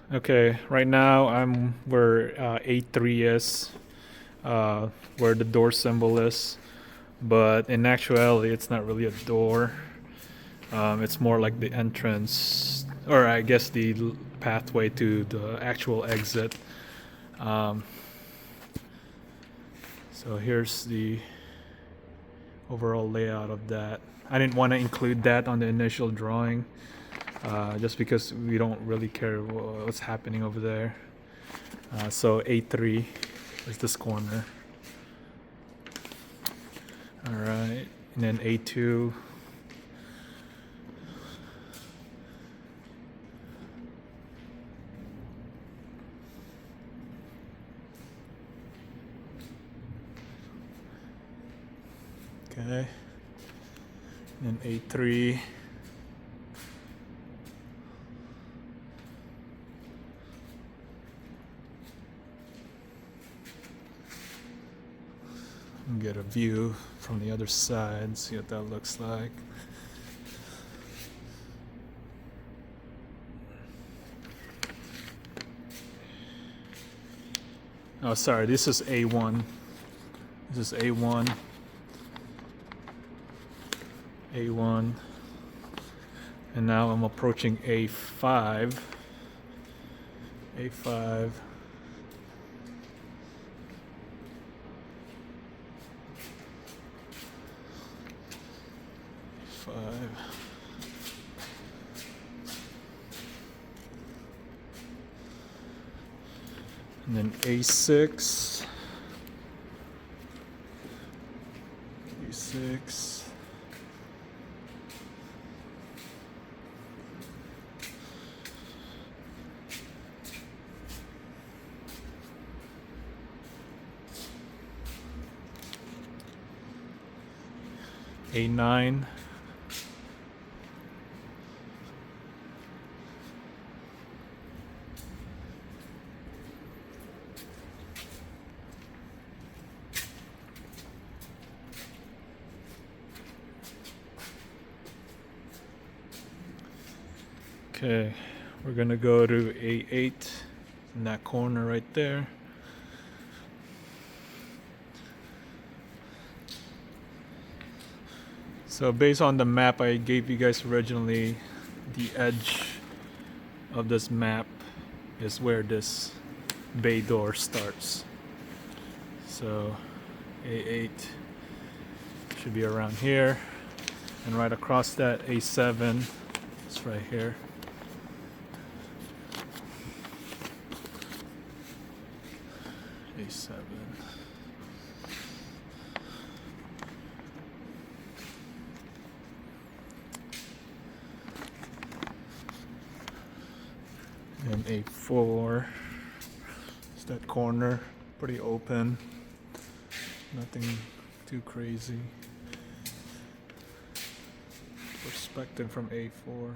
Okay, right now we're A3 is where the door symbol is, but in actuality, it's not really a door. It's more like the entrance, or I guess the pathway to the actual exit. Um, so here's the overall layout of that. I didn't want to include that on the initial drawing, just because we don't really care what's happening over there. So A3 is this corner. Alright, and then A2. Okay, and then A3. And get a view from the other side, see what that looks like. Oh, sorry, this is A1. This is A1. A1. And now I'm approaching A5. A5. And then A6. A6. A9. Okay, we're gonna go to A8 in that corner right there. So based on the map I gave you guys originally, the edge of this map is where this bay door starts. So A8 should be around here, and right across that A7 is right here. A7. And A4 is that corner, pretty open, nothing too crazy. Perspective from A4.